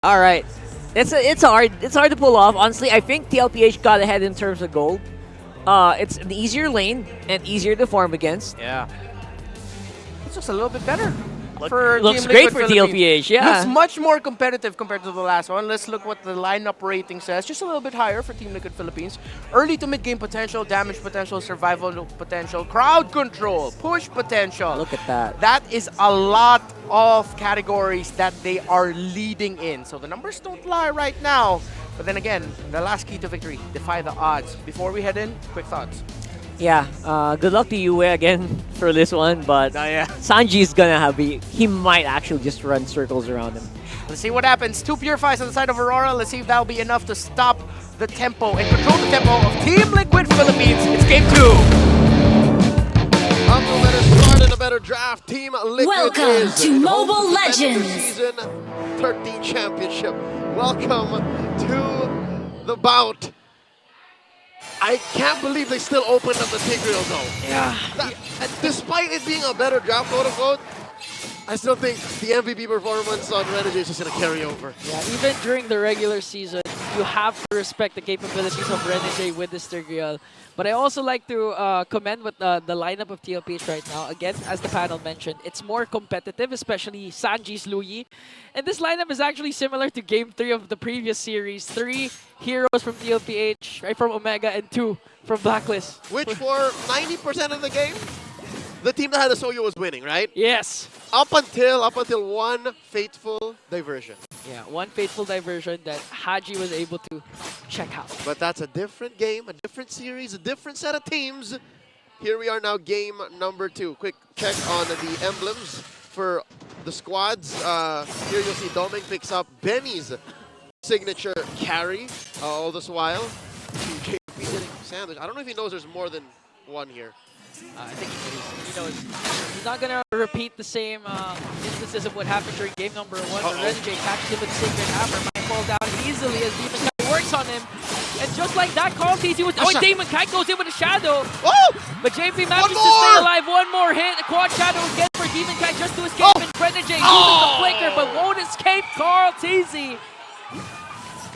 All right, it's hard to pull off. Honestly, I think Tlph got ahead in terms of gold. It's an easier lane and easier to farm against. Yeah. It's just a little bit better for Looks Team great Liquid for Philippines. Tlph. Yeah. Looks much more competitive compared to the last one. Let's look what the lineup rating says. Just a little bit higher for Team Liquid Philippines. Early to mid game potential, damage potential, survival potential, crowd control, push potential. Look at that. That is a lot of categories that they are leading in. So the numbers don't lie right now. But then again, the last key to victory, defy the odds. Before we head in, quick thoughts. Yeah. Good luck to Yue again for this one, but Yeah. Sanji's gonna he might actually just run circles around him. Let's see what happens. 2 Purifies on the side of Aurora. Let's see if that'll be enough to stop the tempo and control the tempo of Team Liquid Philippines. It's game 2. No better start and a better draft. Team Liquid Welcome is to in Mobile home to defend their Legends. Season 13 championship. Welcome to the bout. I can't believe they still opened up the Tigreal though. Yeah. Despite it being a better draft, quote unquote, I still think the MVP performance on Renegade is just going to carry over. Yeah, even during the regular season, you have to respect the capabilities of Renegade with this Tigreal. But I also like to commend what the lineup of Tlph right now. Again, as the panel mentioned, it's more competitive, especially Sanji's Luyi. And this lineup is actually similar to Game 3 of the previous series. 3 heroes from Tlph, right, from Omega, and 2 from Blacklist. Which for 90% of the game, the team that had the Soyo was winning, right? Yes. Up until one fateful diversion. Yeah, one fateful diversion that Haji was able to check out. But that's a different game, a different series, a different set of teams. Here we are now, game number 2. Quick check on the emblems for the squads. Here you'll see Doming picks up Benny's signature carry all this while. JP getting sandwich. I don't know if he knows there's more than one here. I think he knows. He's not going to repeat the same instances of what happened during game number 1 where Renegade catches him with the Sacred Hammer. Might fall down easily as Demon Kite works on him. And just like that, Tlph was... Oh, Demon Kite goes in with a Shadow. Oh! But JP manages to stay alive. One more hit. A quad Shadow again for Demon Kite just to escape. And Renegade uses the flicker but won't escape Tlph.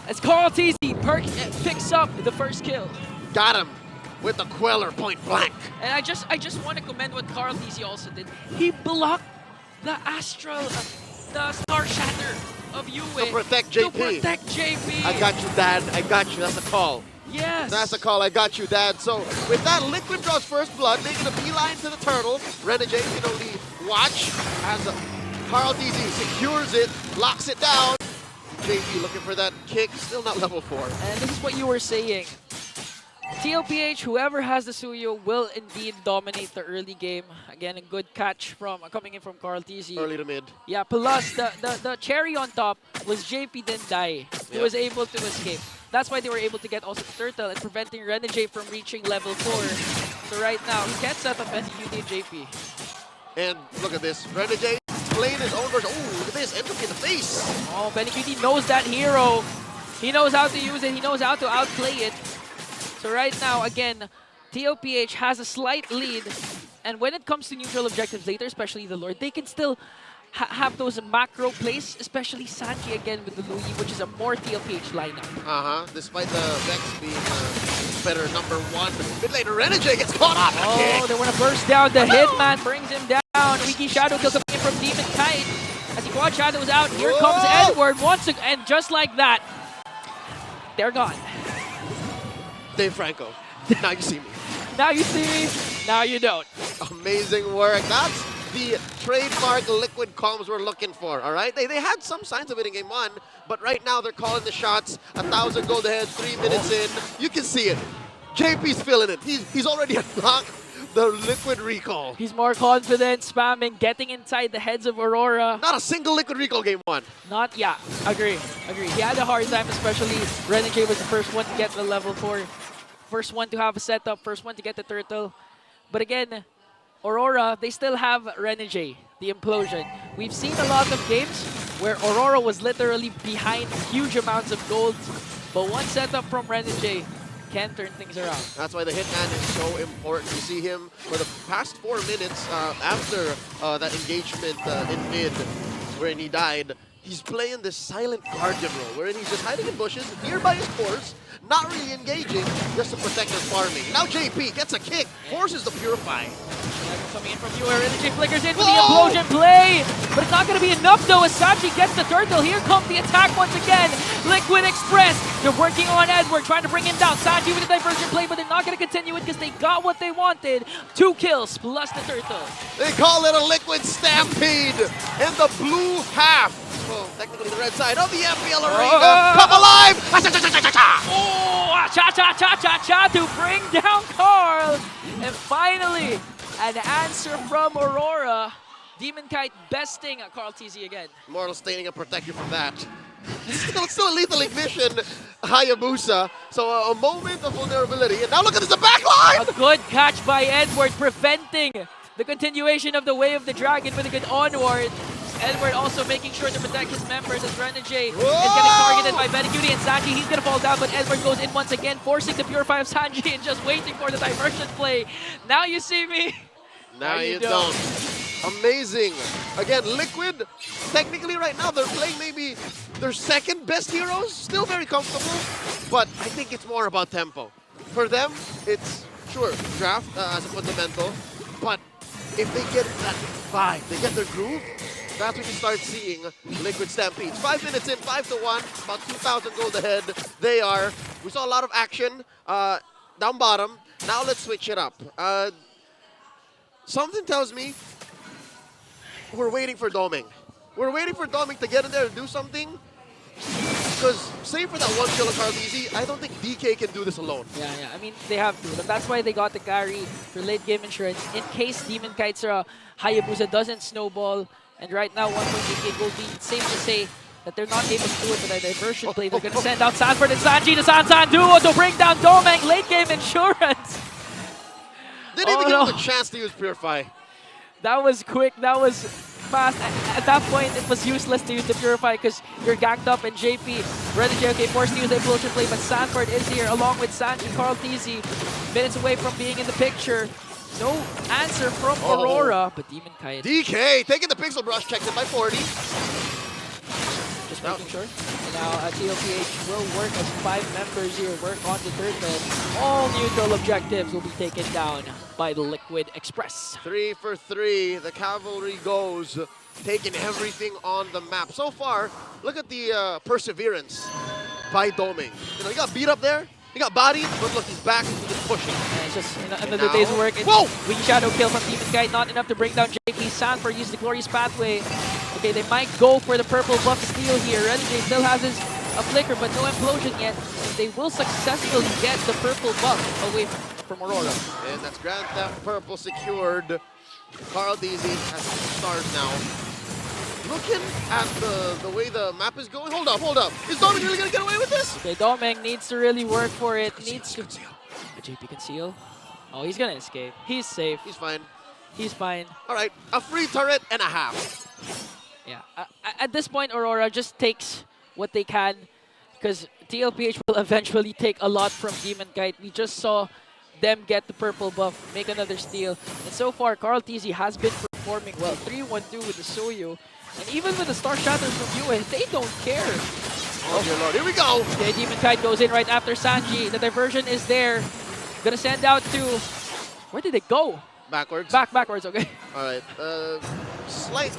As Tlph picks up the first kill. Got him with the Queller point blank. And I just want to commend what Tlph also did. He blocked the Astral, the Star Shatter of Yue. To protect JP. To protect JP. I got you, Dad. I got you. That's a call. Yes. That's a call. I got you, Dad. So with that, Liquid draws first blood, making a beeline to the turtle. Renegade can only watch as Tlph secures it, locks it down. JP looking for that kick, still not level 4. And this is what you were saying. Tlph, whoever has the Suyo, will indeed dominate the early game. Again, a good catch from coming in from Tlph. Early to mid. Yeah, plus the cherry on top was JP then Die, who was able to escape. That's why they were able to get also the turtle and preventing Renegade from reaching level 4. So right now, he can't set up any UD JP. And look at this, Renegade playing his own version. Oh, look at this, entropy in the face. Oh, BennyQt knows that hero. He knows how to use it. He knows how to outplay it. So right now, again, Tlph has a slight lead. And when it comes to neutral objectives later, especially the Lord, they can still have those macro plays, especially Sanji again with the Luyi, which is a more Tlph lineup. Despite the Vex being better number 1. Mid laner, Renegade gets caught up. Oh, they want to burst down. The Hitman brings him down. Wiki Shadow kill coming in from Demon Kite. As he quad shadows out, here comes Edward once again. And just like that, they're gone. Dave Franco, now you see me. Now you see me, now you don't. Amazing work. That's the trademark Liquid comms we're looking for, all right? They had some signs of it in game 1, but right now they're calling the shots. 1,000 gold ahead, 3 minutes in. You can see it. JP's feeling it. He's already unlocked the Liquid recall. He's more confident, spamming, getting inside the heads of Aurora. Not a single Liquid recall game 1. Not, yeah, agree. He had a hard time, especially Renegade was the first one to get the level 4. First one to have a setup, first one to get the turtle. But again, Aurora, they still have Renegade, the implosion. We've seen a lot of games where Aurora was literally behind huge amounts of gold, but one setup from Renegade can turn things around. That's why the Hitman is so important. You see him for the past 4 minutes after that engagement in mid, wherein he died. he's playing this silent guardian role, wherein he's just hiding in bushes, nearby his course, not really engaging, just to protect his farming. Now JP gets a kick, forces the Purify. Coming in from you, Energy flickers in for the implosion play, but it's not going to be enough though as Sachi gets the turtle. Here comes the attack once again. Liquid Express, they're working on Edward, trying to bring him down. Sachi with the diversion play, but they're not going to continue it because they got what they wanted. 2 kills plus the turtle. They call it a Liquid Stampede in the blue half. Well, technically the red side of the FPL arena. Come alive! Oh, cha-cha-cha-cha-cha to bring down Carl. And finally, an answer from Aurora. Demon Kite besting Carl TZ again. Mortal Staining and protect you from that. Still a lethal ignition, Hayabusa. So a moment of vulnerability. And now look at this, the backline! A good catch by Edward, preventing the continuation of the Way of the Dragon with a good onward. Edward also making sure to protect his members as Renegade is getting targeted by Benecutie and Sanji. He's going to fall down, but Edward goes in once again, forcing the Purify of Sanji and just waiting for the diversion play. Now you see me. Now you don't. Amazing. Again, Liquid, technically right now, they're playing maybe their second best heroes. Still very comfortable, but I think it's more about tempo. For them, it's, sure, draft as a fundamental, but if they get that vibe, they get their groove, that's when you start seeing Liquid Stampedes. 5 minutes in, 5-1, about 2,000 gold ahead. They are. We saw a lot of action down bottom. Now let's switch it up. Something tells me we're waiting for Doming. We're waiting for Doming to get in there and do something. Because, save for that 1 kill of Carleezy, I don't think DK can do this alone. Yeah. I mean, they have to. But that's why they got the carry for late game insurance. In case Demon Kite's Hayabusa doesn't snowball. And right now, 1.8k gold lead. It's safe to say that they're not able to do it with a diversion play. They're going to send out Sanford and Sanji, the Sansan duo to bring down Domeng. Late game insurance. Didn't even give him a chance to use Purify. That was quick. That was fast. At that point, it was useless to use the Purify because you're ganked up and JP. Renegade, okay, forced to use the implosion play, but Sanford is here along with Sanji. Carl TZ, minutes away from being in the picture. No answer from Aurora, but Demon Kite. DK taking the Pixel Brush, checked it by 40. Just making sure. And now Tlph will work as 5 members here, work on the third man. All neutral objectives will be taken down by the Liquid Express. 3 for 3, the cavalry goes, taking everything on the map. So far, look at the perseverance by Doming. You know, he got beat up there. He got bodied, but look, he's back and he's just pushing. Yeah, it's just another day's work. Whoa! Weak shadow kill from Demon Kite, not enough to bring down JP. Sanford used the glorious pathway. Okay, they might go for the purple buff steal here. Renegade still has his flicker, but no implosion yet. And they will successfully get the purple buff away from Aurora. And that's Grand Theft Purple secured. Carl TZ has stars now. Looking at the way the map is going. Hold up. Is Doming really going to get away with this? Okay, Domeng needs to really work for it. Needs to... JP conceal. Oh, he's going to escape. He's safe. He's fine. He's fine. All right, a free turret and a half. Yeah. At this point, Aurora just takes what they can because Tlph will eventually take a lot from Demon Kite. We just saw them get the purple buff, make another steal. And so far, Carl TZ has been performing well. 3-1-2 with the Soyu. And even with the Star Shatters from UA, they don't care. Oh dear lord, here we go! Okay, Demon Kite goes in right after Sanji. The diversion is there. Gonna send out to... Where did it go? Backwards. Backwards, okay. Alright, slight,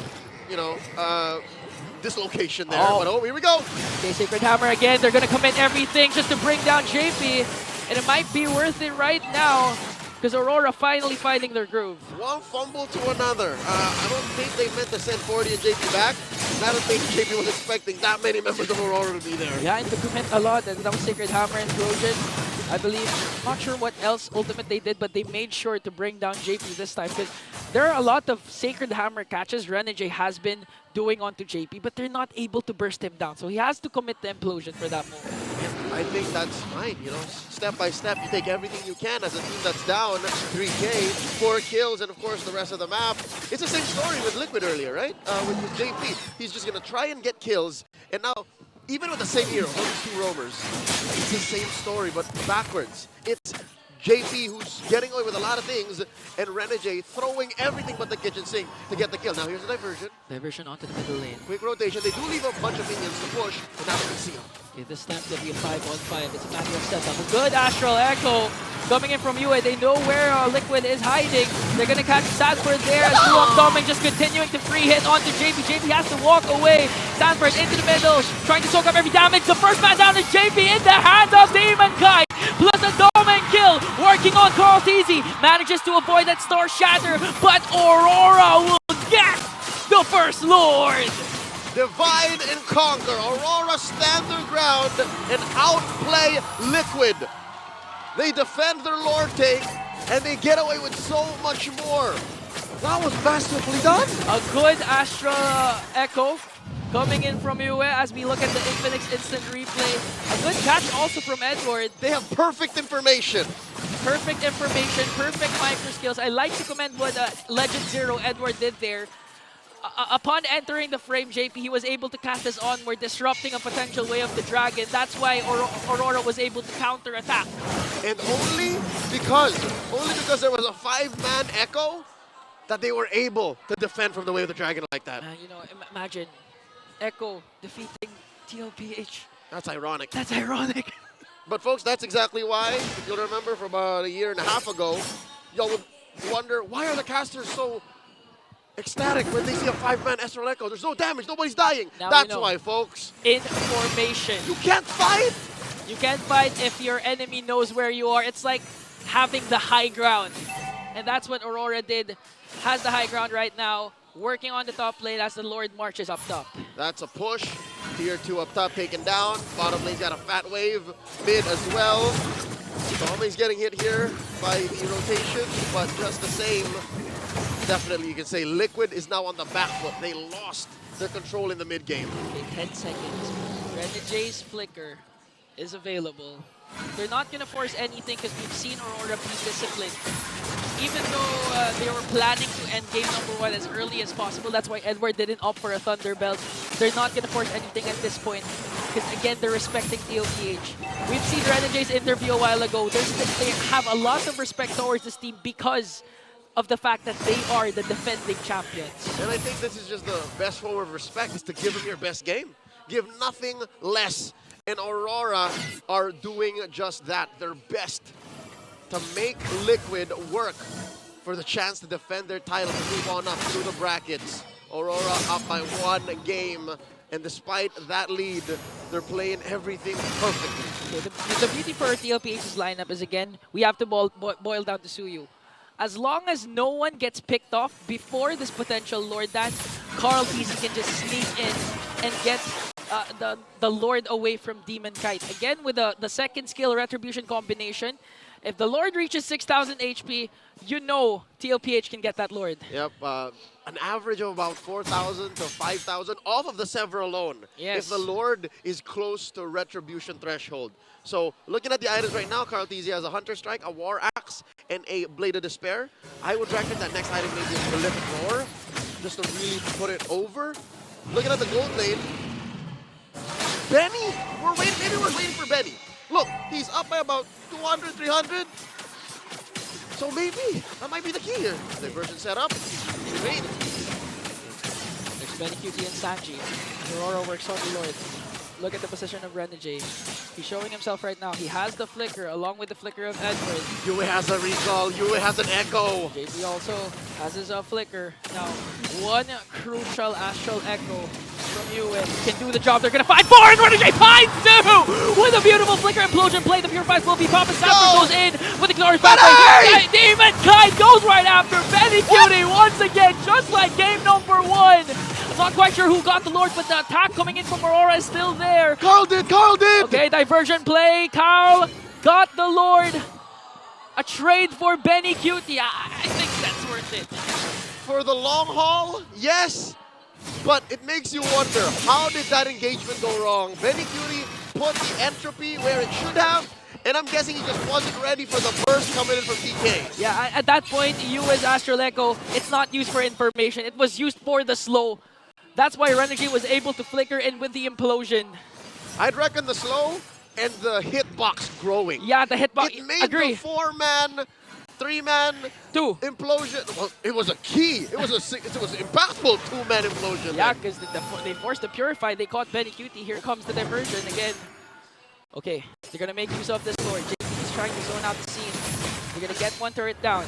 dislocation there. Oh. But here we go! Okay, Sacred Hammer again. They're gonna commit everything just to bring down JP. And it might be worth it right now. Because Aurora finally finding their groove. One fumble to another. I don't think they meant to send 40 and JP back. I don't think JP was expecting that many members of Aurora to be there. Yeah, and to commit a lot. And that was Sacred Hammer and Trojan. I believe, not sure what else ultimate they did, but they made sure to bring down JP this time. Because there are a lot of Sacred Hammer catches Renegade has been doing onto JP, but they're not able to burst him down. So he has to commit the implosion for that move. I think that's fine, step by step, you take everything you can as a team that's down 3K, 4 kills, and of course the rest of the map. It's the same story with Liquid earlier, right? With JP, he's just gonna try and get kills, and now, even with the same hero, those 2 roamers, it's the same story, but backwards. It's JP, who's getting away with a lot of things, and Renegade throwing everything but the kitchen sink to get the kill. Now here's a diversion. Diversion onto the middle lane. Quick rotation. They do leave a bunch of minions to push, but now they can seal. Okay, this time to be a 5-on-5. It's a matter of setup. A good Astral Echo coming in from UA. They know where Liquid is hiding. They're going to catch Sanford there as Doming just continuing to free hit onto JP. JP has to walk away. Sanford into the middle, trying to soak up every damage. The first man down is JP in the hands of Demon Kite. Plus a Doming kill. Working on Tlph. Manages to avoid that Star Shatter, but Aurora will get the first Lord. Divide and conquer. Aurora stand their ground and outplay Liquid. They defend their Lord take, and they get away with so much more. That was masterfully done. A good Astra Echo coming in from UA as we look at the Infinix instant replay. A good catch also from Edward. They have perfect information. Perfect information, perfect micro skills. I like to commend what Legend Zero Edward did there. Upon entering the frame, JP, he was able to cast his Onward, disrupting a potential Way of the Dragon. That's why Aurora was able to counter-attack. And only because there was a 5-man Echo that they were able to defend from the Way of the Dragon like that. You know, imagine Echo defeating Tlph. That's ironic. That's ironic. But folks, that's exactly why, if you'll remember from about a year and a half ago, y'all would wonder, why are the casters so ecstatic when they see a 5-man Astral Echo? There's no damage, nobody's dying. Now That's why, folks. Information. You can't fight! You can't fight if your enemy knows where you are. It's like having the high ground. And that's what Aurora did. Has the high ground right now. Working on the top lane as the Lord marches up top. That's a push. Tier 2 up top taken down. Bottom lane's got a fat wave. Mid as well. Tommy's getting hit here by the rotation, but just the same, definitely you can say Liquid is now on the back foot. They lost their control in the mid game. Okay, 10 seconds. Renegade's Flicker is available. They're not going to force anything because we've seen Aurora be disciplined. Even though they were planning to end game #1 as early as possible, that's why Edward didn't opt for a Thunderbelt. They're not going to force anything at this point because, again, they're respecting Tlph. We've seen Renegade's interview a while ago. They have a lot of respect towards this team because of the fact that they are the defending champions. And I think this is just the best form of respect, is to give them your best game. Give nothing less. And Aurora are doing just that, their best to make Liquid work for the chance to defend their title, to move on up through the brackets. Aurora up by 1 game, and despite that lead, they're playing everything perfectly. Okay, the beauty for Tlph's lineup is, again, we have to boil down to Suyu. As long as no one gets picked off before this potential Lord dance, Tlph can just sneak in and get the Lord away from Demon Kite. Again, with the second skill Retribution combination, if the Lord reaches 6,000 HP, you know Tlph can get that Lord. Yep, an average of about 4,000 to 5,000 off of the Sever alone. Yes. If the Lord is close to Retribution threshold. So, looking at the items right now, Tlph has a Hunter Strike, a War Axe, and a Blade of Despair. I would reckon that next item maybe is Prolific Roar, just to really put it over. Looking at the gold lane, Benny, maybe we're waiting for Benny. Look, he's up by about 200, 300. So maybe that might be the key here. Diversion set up. Wait. There's Benecutie and Sanji. Aurora works on the Lord. Look at the position of Renegade. He's showing himself right now. He has the Flicker along with the Flicker of Edward. Yue has a recall. Yue has an Echo. JP also has his Flicker. Now, one crucial Astral Echo from Yue can do the job. They're going to fight for it. Renegade finds two with a beautiful Flicker Implosion play. The Purifies will be popping. Sanford goes in with the glorious pathway. Demon Kite goes right after Benecutie once again, just like game #1. I'm not quite sure who got the Lord, but the attack coming in from Aurora is still there. Carl did! Okay, diversion play. Carl got the Lord. A trade for Benecutie. I think that's worth it. For the long haul, yes. But it makes you wonder, how did that engagement go wrong? Benecutie put the entropy where it should have, and I'm guessing he just wasn't ready for the burst coming in from DK. Yeah, at that point, Yue's Astral Echo, it's not used for information. It was used for the slow. That's why Renegade was able to flicker in with the implosion. I'd reckon the slow and the hitbox growing. Yeah, the hitbox. It made Agree. the 4-man, 3-man 2. implosion. Well, it was a key. It was impactful 2-man implosion. Yeah, because they forced the Purify. They caught Benny Cutie. Here comes the diversion again. Okay, they're going to make use of this Lord. JP is trying to zone out the scene. They're going to get one turret down.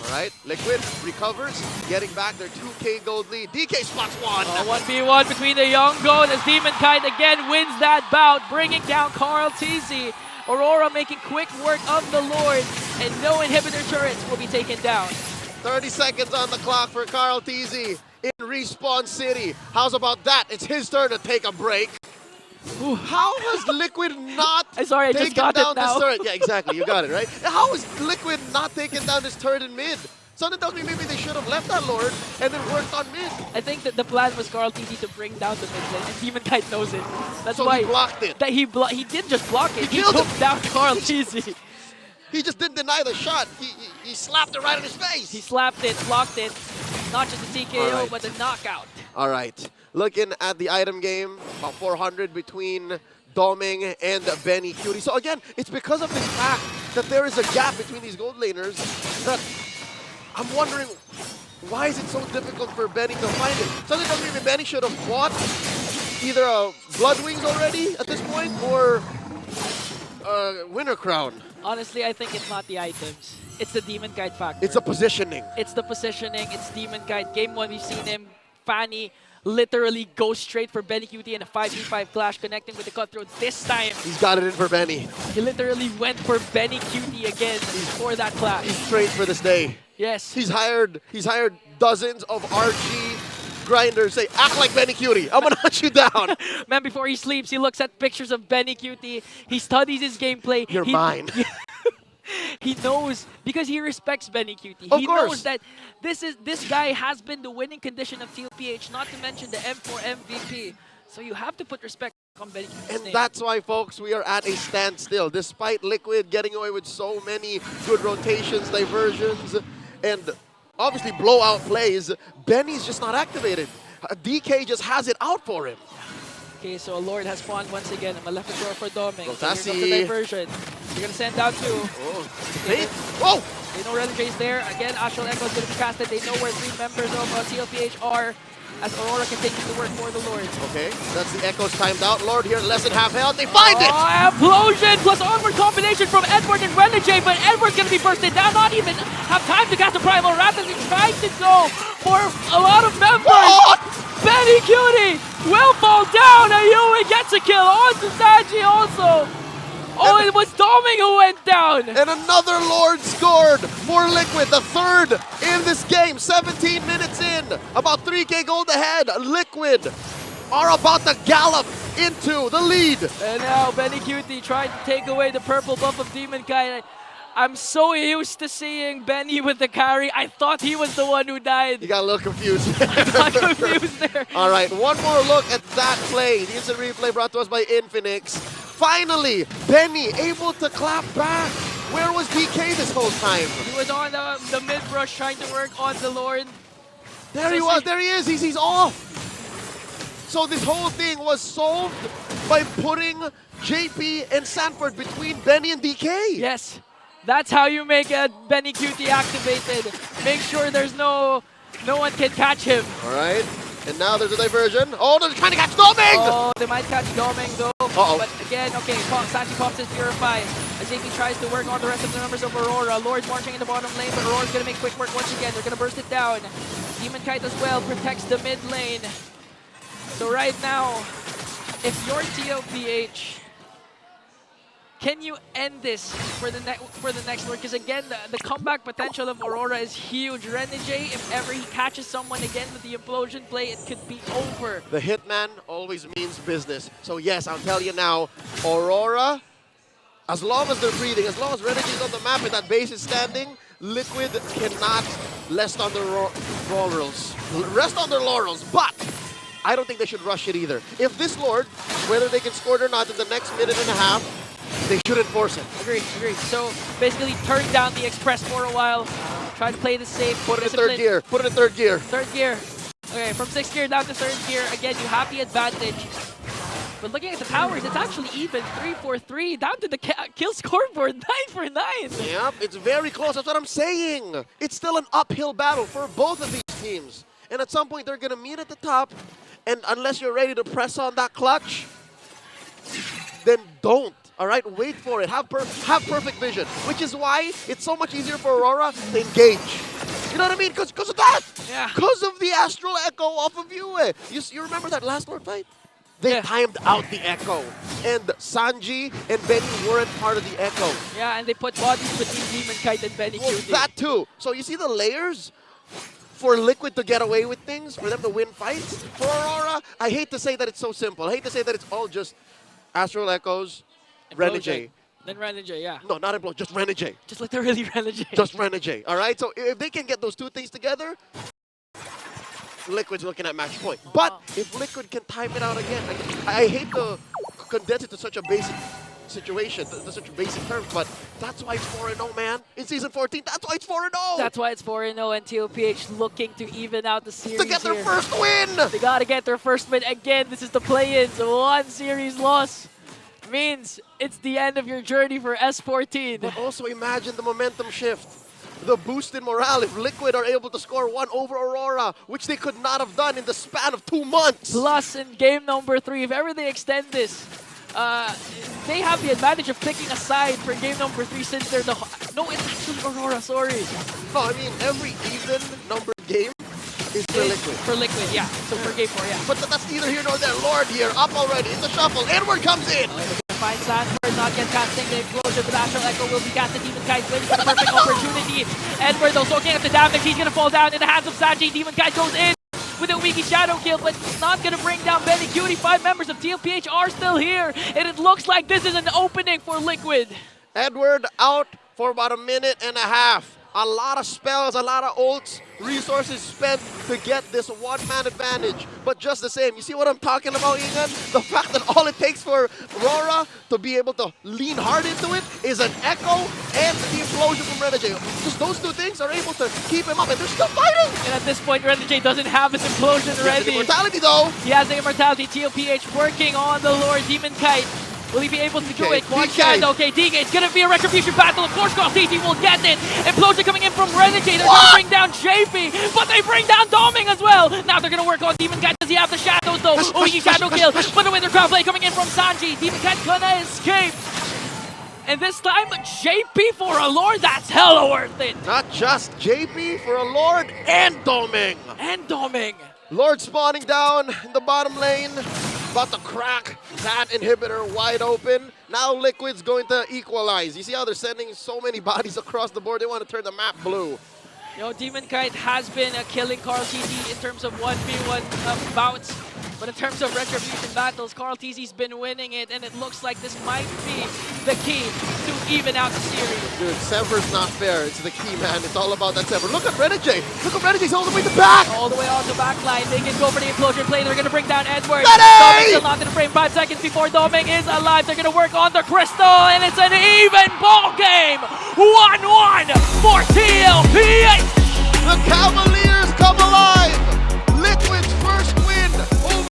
All right, Liquid recovers, getting back their 2K gold lead. DK spots one. 1v1 between the young goat as Demon Kite again wins that bout, bringing down Tlph. Aurora making quick work of the Lord, and no inhibitor turrets will be taken down. 30 seconds on the clock for Tlph in Respawn City. How's about that? It's his turn to take a break. Ooh. How has Liquid not Sorry, I just taken got down it now. this turret? Yeah, exactly. You got it, right? How has Liquid not taken down this turret in mid? Something tells me maybe they should have left that Lord and then worked on mid. I think that the plan was Tlph to bring down the mid lane, and Demon Kite knows it. That's So why he blocked it. That he didn't just block it. He killed took him. down Tlph. He just didn't deny the shot. He slapped it right in his face. He slapped it, blocked it. Not just a TKO, Alright. but a knockout. All right. Looking at the item game, about 400 between Doming and Benny Cutie. So again, it's because of this fact that there is a gap between these gold laners that I'm wondering, why is it so difficult for Benny to find it? Something tells me maybe Benny should have bought either a Blood Wings already at this point or Winter Crown. Honestly, I think it's not the items. It's the Demon Kite factor. It's a positioning. It's the positioning. It's Demon Kite. Game 1, we've seen him, Fanny, literally go straight for Benny Cutie in a 5v5 clash, connecting with the cutthroat. This time, He's got it in for Benny. he literally went for Benny Cutie again for that clash. He's trained for this day. Yes. He's hired dozens of RG grinders. Say, act like Benny Cutie. I'm gonna hunt you down. Man, before he sleeps, he looks at pictures of Benny Cutie. He studies his gameplay. You're mine. He knows, because he respects Benny Cutie. Of He course. knows that this guy has been the winning condition of Tlph, not to mention the M4 MVP. So you have to put respect on Benny Cutie's And name. that's why, folks, we are at a standstill. Despite Liquid getting away with so many good rotations, diversions, and obviously blowout plays, Benny's just not activated. DK just has it out for him. Okay, so Lord has spawned once again. I'm left the door for Doming. So here Rotasi. comes the diversion. They're going to send down 2. Oh, hey. Whoa! They know Relic is there. Again, Astral Echo is going to be casted. They know where 3 members of Tlph are, as Aurora continues to work for the Lord. Okay, that's the Echoes timed out. Lord here, less than half health. They find it! Oh, Implosion plus onward combination from Edward and Renegade, but Edward's going to be bursted down. Not even have time to cast a Primal Wrath as he tries to go for a lot of members. What? Benny Cutie will fall down. Ayui gets a kill on to Saji also. Oh, it was Doming who went down. And another Lord scored for Liquid, the third in this game. 17 minutes in, about 3K gold ahead. Liquid are about to gallop into the lead. And now Benny Cutie trying to take away the purple buff of Demon Kite. I'm so used to seeing Benny with the carry. I thought he was the one who died. You got a little confused. Got confused there. All right, one more look at that play. The instant replay brought to us by Infinix. Finally, Benny able to clap back. Where was DK this whole time? He was on the mid brush trying to work on the Lord. There he was, there he is, he's off. So this whole thing was solved by putting JP and Sanford between Benny and DK. Yes, that's how you make a Benny Cutie activated. Make sure there's no one can catch him. All right, and now there's a diversion. Oh, they're trying to catch Doming! Oh, they might catch Doming though. Uh-oh. But again, okay, Sanchi pops his Purify as JP tries to work on the rest of the members of Aurora. Lord's marching in the bottom lane, but Aurora's gonna make quick work once again. They're gonna burst it down. Demon Kite as well protects the mid lane. So right now, if you're Tlph, can you end this for the next Lord? Because again, the comeback potential of Aurora is huge. Renegade, if ever he catches someone again with the implosion play, it could be over. The Hitman always means business. So yes, I'll tell you now, Aurora, as long as they're breathing, as long as Renegade's on the map and that base is standing, Liquid cannot rest on their laurels. Rest on their laurels, but I don't think they should rush it either. If this Lord, whether they can score it or not in the next minute and a half, they shouldn't force it. Agreed. So basically turn down the Express for a while, try to play the safe. Put it in third gear. Put it in third gear. Third gear. Okay, from 6th gear down to 3rd gear. Again, you have the advantage. But looking at the powers, it's actually even 3-4-3 down to the kill scoreboard 9-9. Yep, it's very close. That's what I'm saying. It's still an uphill battle for both of these teams. And at some point, they're going to meet at the top. And unless you're ready to press on that clutch, then don't. All right, wait for it. Have perfect vision, which is why it's so much easier for Aurora to engage. You know what I mean? Because of that. Yeah. Because of the Astral Echo off of you. You remember that last Lord fight? They timed out the Echo. And Sanji and Benny weren't part of the Echo. Yeah, and they put bodies between Demon Kite and Benny Well, Cutie. that too. So you see the layers for Liquid to get away with things, for them to win fights. For Aurora, I hate to say that it's so simple. I hate to say that it's all just Astral Echoes, Renegade. Then Renegade, yeah. No, not Implosion, just Renegade. Just literally Renegade. Just Renegade, all right? So if they can get those two things together, Liquid's looking at match point. But if Liquid can time it out again, I hate to condense it to such a basic situation, to such basic terms, but that's why it's 4-0, man. In Season 14, that's why it's 4-0. That's why it's 4-0, and Tlph looking to even out the series To get their here. first win! They gotta get their first win again. This is the play-ins. One series loss means it's the end of your journey for S14. But also imagine the momentum shift. The boost in morale if Liquid are able to score one over Aurora, which they could not have done in the span of 2 months. Plus, in game number 3, if ever they extend this, they have the advantage of picking a side for game number 3 since they're the... No, it's actually Aurora, sorry. No, I mean, every even numbered game is for Liquid. For Liquid, yeah. So for game 4, yeah. But that's neither here nor there. Lord here, up already. It's a shuffle. Edward comes in. Find Sanford, not yet casting the explosion, but Astral Echo will be casting. Demon Kite waiting for the perfect opportunity. Edward, though, soaking up the damage. He's going to fall down in the hands of Sanji. Demon Kite goes in with a Wiki Shadow kill, but not going to bring down Benny Cutie. 5 members of Tlph are still here, and it looks like this is an opening for Liquid. Edward out for about a minute and a half. A lot of spells, a lot of ults, resources spent to get this one-man advantage. But just the same, you see what I'm talking about, Ian? The fact that all it takes for Rora to be able to lean hard into it is an Echo and the Implosion from Renegade. Just those two things are able to keep him up, and they're still fighting! And at this point, Renegade doesn't have his Implosion ready. Immortality, though! He has the Immortality. Tlph working on the Lord Demon Kite. Will he be able to do it? Quad Shand, okay, DK, it's gonna be a Retribution battle. Of course, TT will get it. Implosion coming in from Renegade. They're gonna bring down JP, but they bring down Doming as well. Now they're gonna work on Demon Kite. Does he have the shadows though? Oh, he shadow kill. But the Winter Crown play coming in from Sanji. Demon Kite gonna escape. And this time, JP for a Lord, that's hella worth it. Not just JP for a Lord and Doming. And Doming. Lord spawning down in the bottom lane. About to crack that inhibitor wide open. Now Liquid's going to equalize. You see how they're sending so many bodies across the board? They want to turn the map blue. Yo, Demon Kite has been killing Carl TZ in terms of 1v1 bouts. But in terms of Retribution battles, Carl TZ's been winning it, and it looks like this might be the key to even out the series. Dude, Sever's not fair. It's the key, man. It's all about that Sever. Look at Renegade. Look at Renegade's all the way to the back. All the way on the back line. They can go for the Implosion play. They're going to bring down Edward. Ready! Doming's still not going to frame 5 seconds before Doming is alive. They're going to work on the Crystal, and it's an even ball game. 1-1